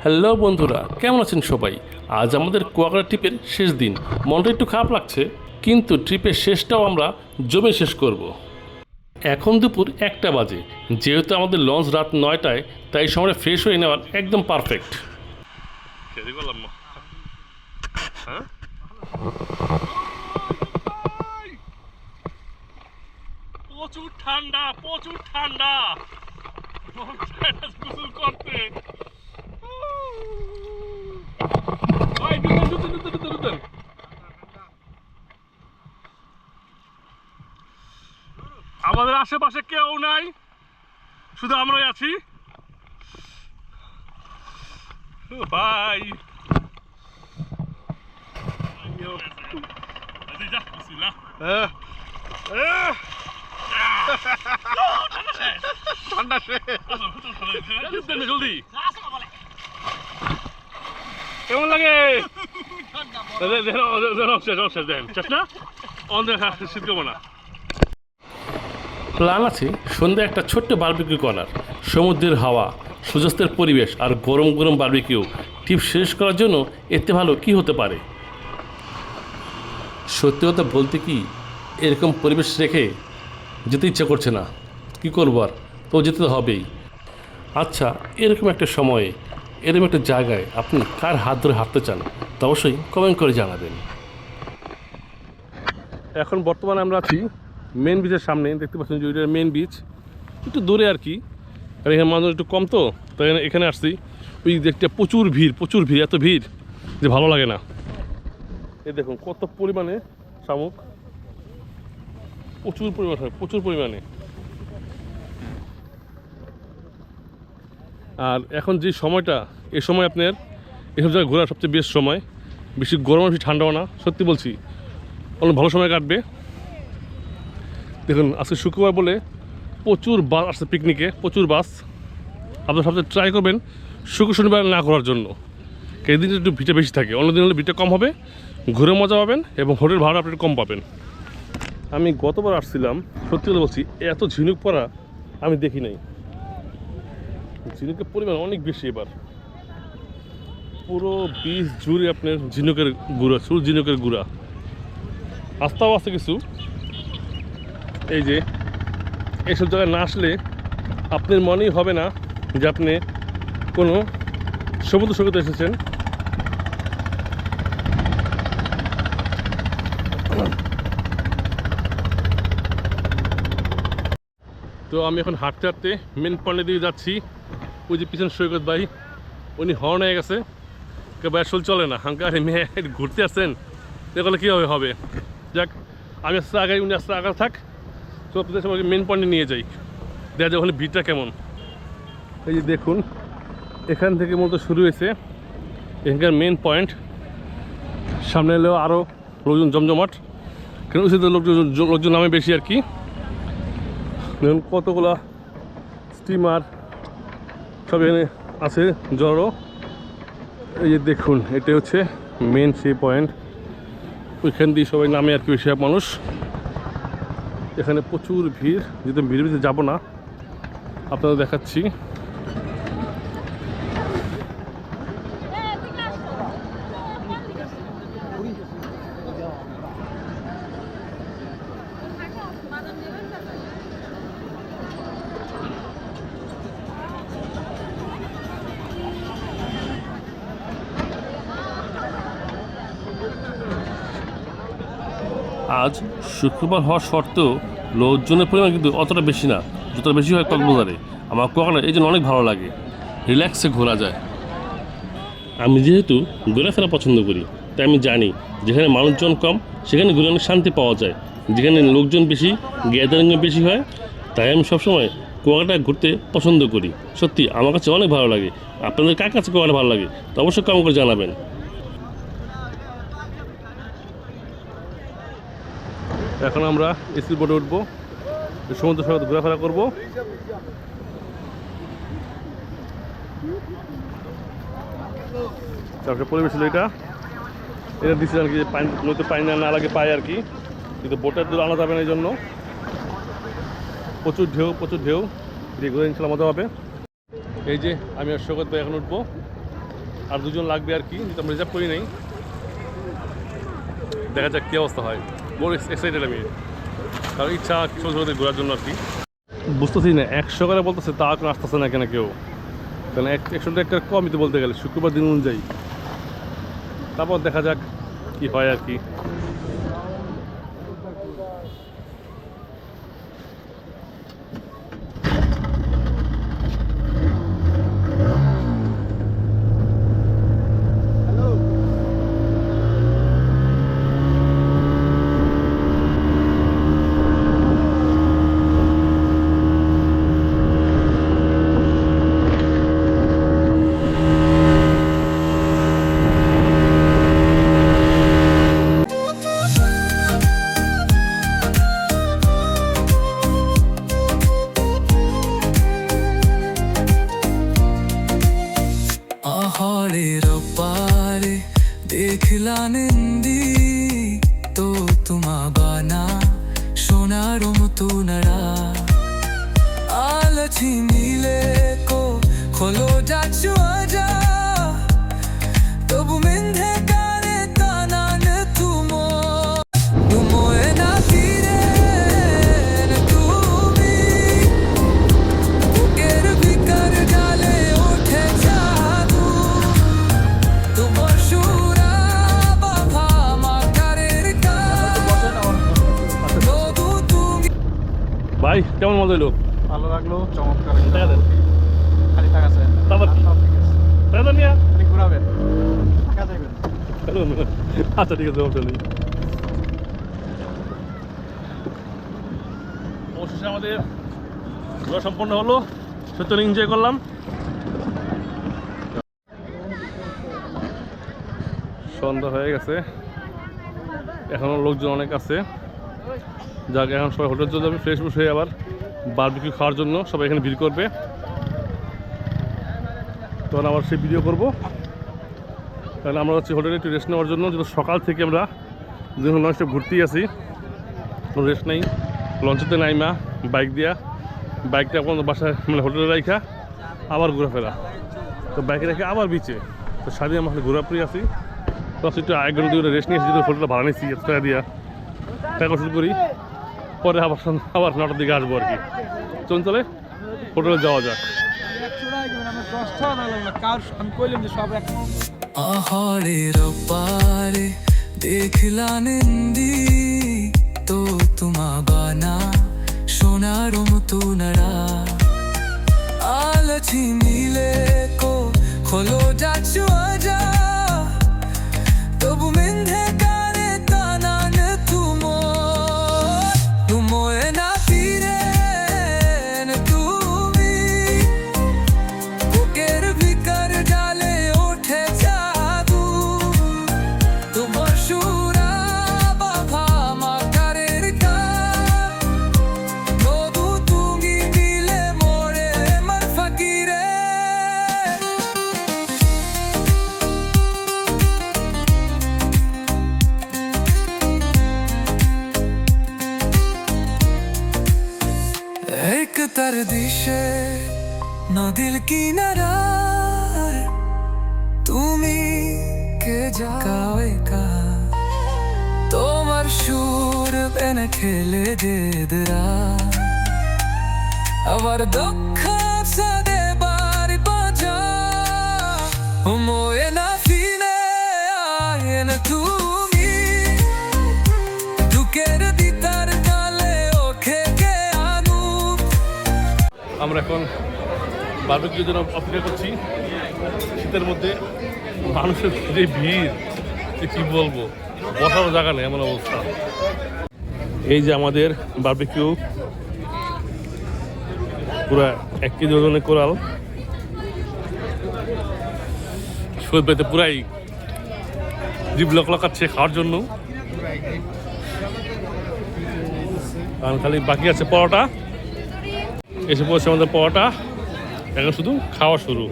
Hello বন্ধুরা, কেমন আছেন সবাই? আজ আমাদের কুয়াকাটা ট্রিপের শেষ দিন। মনটা একটু খারাপ লাগছে, কিন্তু ট্রিপের শেষটাও আমরা জমে শেষ করব। এখন দুপুর 1টা বাজে। যেহেতু আমাদের লঞ্চ রাত 9টায়, তাই সময় ফ্রেশ হয়ে নেওয়ার একদম পারফেক্ট। প্রচুর ঠান্ডা, প্রচুর ঠান্ডা। গোসল করতে আমাদের আশেপাশে কেউ নাই, শুধু আমরাই আছি। ভাই ঠান্ডা জলদি কেমন লাগে? শীত করবো না। প্ল্যান আছে সন্ধ্যায় একটা ছোট্ট বারবিকিউ করার। সমুদ্রের হাওয়া, সূর্যাস্তের পরিবেশ আর গরম গরম বারবিকিউ। ট্রিপ শেষ করার জন্য এতে ভালো কি হতে পারে? সত্যি কথা বলতে কি, এরকম পরিবেশ রেখে যেতে ইচ্ছা করছে না। কি করবো আর, তো যেতে তো হবেই। আচ্ছা, এরকম একটা সময়ে এরকম একটা জায়গায় আপনি কার হাত ধরে হাঁটতে চান, তা অবশ্যই কমেন্ট করে জানাবেন। এখন বর্তমানে আমরা আছি মেন বিচের সামনে। দেখতে পাচ্ছেন যে ওইটা মেন বিচ, একটু দূরে আর কি। আর এখানে মানুষ একটু কম, তো তাই এখানে আসছি। ওই দেখতে প্রচুর ভিড়, প্রচুর ভিড়, এত ভিড় যে ভালো লাগে না। এই দেখুন কত পরিমাণে শামুক, প্রচুর পরিমাণে, প্রচুর পরিমাণে। আর এখন যে সময়টা, এই সময় আপনার এসব জায়গায় ঘোরার সবচেয়ে বেস্ট সময়। বেশি গরম, বেশি ঠান্ডাও না, সত্যি বলছি অনেক ভালো সময় কাটবে। দেখুন আজকে শুক্রবার বলে প্রচুর বাস আসছে পিকনিকে, প্রচুর বাস। আপনারা সবচেয়ে ট্রাই করবেন শুক্র শনিবার না করার জন্য, এই দিন একটু ভিড়টা বেশি থাকে। অন্য দিন হলে ভিড়টা কম হবে, ঘুরে মজা পাবেন এবং হোটেল ভাড়া আপনি কম পাবেন। আমি গতবার আসছিলাম, সত্যি কথা বলছি, এত ঝিনুক পড়া আমি দেখি নাই। ঝিনুকের পরিমাণ অনেক বেশি এবার। পুরো বীজ জুড়ে আপনার ঝিনুকের গুঁড়া, শুধু ঝিনুকের গুঁড়া। আস্তাও আছে কিছু। এই যে এইসব জায়গায় না আসলে আপনার মনেই হবে না যে আপনি কোনো সমুদ্র সৈকতে এসেছেন। তো আমি এখন হাঁটতে হাঁটতে মেন পয়েন্টের দিকে যাচ্ছি। ওই যে পিছন সৈকত ভাই, উনি হর্ন হয়ে গেছে, ভাই আসলে চলে না, হাঙ্কা মেয়ে ঘুরতে আসছেন, দেখলে কীভাবে হবে। যাক, আমি আসতে আগে, উনি আসতে আগে থাক, তো আপনাদের সবাইকে মেন পয়েন্টে নিয়ে যাই, দেখা যায় ওখানে ভিড়টা কেমন। এই যে দেখুন, এখান থেকে মূলত শুরু হয়েছে এখানকার মেন পয়েন্ট। সামনে এলেও আরও লোকজন জমজমাট, কেন উচিত লোকজন নামে বেশি আর কি। দেখুন কতগুলা স্টিমার সব এখানে আছে জড়ো। এই যে দেখুন, এটা হচ্ছে মেন সেই পয়েন্ট, ওইখান দিয়ে সবাই নামে আর কি, বেশিরভাগ মানুষ। এখানে প্রচুর ভিড়, যেহেতু ভিড়ের ভিতরে যাবো না, আপনাদের দেখাচ্ছি। আজ শুক্রবার হওয়া সত্ত্বেও লোকজনের পরিমাণ কিন্তু অতটা বেশি না, যতটা বেশি হয় কক্সবাজারে। আমার কুয়াকাটা এই জন্য অনেক ভালো লাগে, রিল্যাক্সে ঘোরা যায়। আমি যেহেতু ঘোরাফেরা পছন্দ করি, তাই আমি জানি যেখানে মানুষজন কম সেখানে ঘুরে অনেক শান্তি পাওয়া যায়, যেখানে লোকজন বেশি, গ্যাদারিংও বেশি হয়। তাই আমি সবসময় কুয়াকাটা ঘুরতে পছন্দ করি। সত্যি আমার কাছে অনেক ভালো লাগে। আপনাদের কার কাছে কুয়াকাটা ভালো লাগে তো অবশ্যই কমেন্ট করে জানাবেন। এখন আমরা এসি বোটে উঠবো, সমুদ্র সৈকত ঘোরাফেরা করবো। তারপরে পরিবেশ ছিল এটা দিচ্ছে আর কি, পানি নদীতে পানি না লাগে পায় আর কি, কিন্তু বোটের দূর আনা যাবে না, এই জন্য প্রচুর ঢেউ, প্রচুর ঢেউ। ঘুরে ইনশাল্লাহ মজা হবে। এই যে আমি আর সৈকত ভাই এখন উঠবো, আর 2 জন লাগবে আর কি, যেটা আমরা রিজার্ভ করি নাই। দেখা যাক কী অবস্থা হয়। বড় এক্সাইটেড আমি, কারণ ইচ্ছা ছোটো ছোটো ঘোরার জন্য আর কি। বুঝতেছি না 100 করে বলতেছে, তা এখন আসতেছে না কেন কেউ, কারণ 100 টাকা কমই তো বলতে গেলে শুক্রবার দিন অনুযায়ী। তারপর দেখা যাক কি হয় আর কি। देखला निंदी तो तुमा बाना सोनारो मुतुनरा आलची नीले को खोलो जाचु आजा तबु मिंधे कारे ताना न तुमो तुमो ए ना तीरे न तुमी बुकेर बिकर डाले उठे जादू तुमो शुरा बाबा माकारेर का लोगू तुमी ভাই কেমন মজা হলো? ভালো লাগলো, চমৎকার। টাকা দেন। খালি টাকা চাই না। তারপর কি? সব ঠিক আছে। টাকা দেন মিয়া। আপনি ঘুরাবেন, টাকা চাইবেন। আচ্ছা ঠিক আছে, সমস্যা নেই। অবশেষে আমাদের ঘোরা সম্পন্ন হলো, সত্যি এনজয় করলাম। সন্ধ্যা হয়ে গেছে, এখনও লোকজন অনেক আছে। যাক, এখন সবাই হোটেল চলে যাবে ফ্রেশ হয়ে, আবার বারবিকিউ খাওয়ার জন্য সবাই এখানে ভিড় করবে। তখন আবার সেই ভিডিও করবো। কারণ আমরা হচ্ছে হোটেলে একটু রেস্ট নেওয়ার জন্য, যেহেতু সকাল থেকে আমরা যখন লঞ্চটা ঘুরতেই আসি, কোনো রেস্ট নেই। লঞ্চেতে নাইমা বাইক দিয়া, বাইকটা এখন বাসায় মানে হোটেলে রাখা আবার ঘোরাফেরা, তো বাইকে রেখে আবার বিচে। তো সারাদিন আমরা ঘোরাফেরি আসি, তো একটু 1 ঘন্টা 2 ঘন্টা রেস্ট নিয়েছি, যেহেতু হোটেলটা ভাড়া নিয়েছি এত টাকা দিয়া, টাকা শুরু করি। পরে আবার 9টার দিকে আসবো আর কি। চলে হোটেলে যাওয়া যাক। আহারের পারে দেখলা নিন্দি তো তোমা বানা সোনার মুতুনরা আলছি নীলে কো খোলো যাচু আজা তবু মিন্ধে কারে তানা ন তুমো তুমো এ না ফিরে ন তুমি বুকের ভিতর ডালে ওঠে জাদু তোমার সুরা বাবা মাকারের কা তবু তুমি দিলে মোরে মার ফকিরে एक तर दिशे নদীর কিনারায় তুমি কে যাও একা তোমার সুর এনে খেলে দেদরা আবার দুঃখ সাদে বাড়ি বাজা মোয়ে না ফিরে আয়েন তুমি দুঃখের দিতার তালে ওঠে কে আনু আমরা এখন বারবিকিউর জন্য অপেক্ষা করছি। শীতের মধ্যে মানুষের যে ভিড়, কি বলবো, বসার জায়গা নেই, এমন অবস্থা। এই যে আমাদের বারবিকিউ, পুরা 1 কেজি ওজনের কোরাল, শোধ পেতে পুরাই জিভ লকাচ্ছে খাওয়ার জন্য। কারণ খালি বাকি আছে পরোটা, এসে পড়ছে আমাদের পরোটা, এখন শুধু খাওয়া শুরু।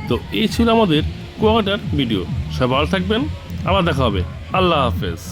তো এই ছিল আমাদের কুয়াকাটার ভিডিও। সবাই ভালো থাকবেন, আবার দেখা হবে। আল্লাহ হাফেজ।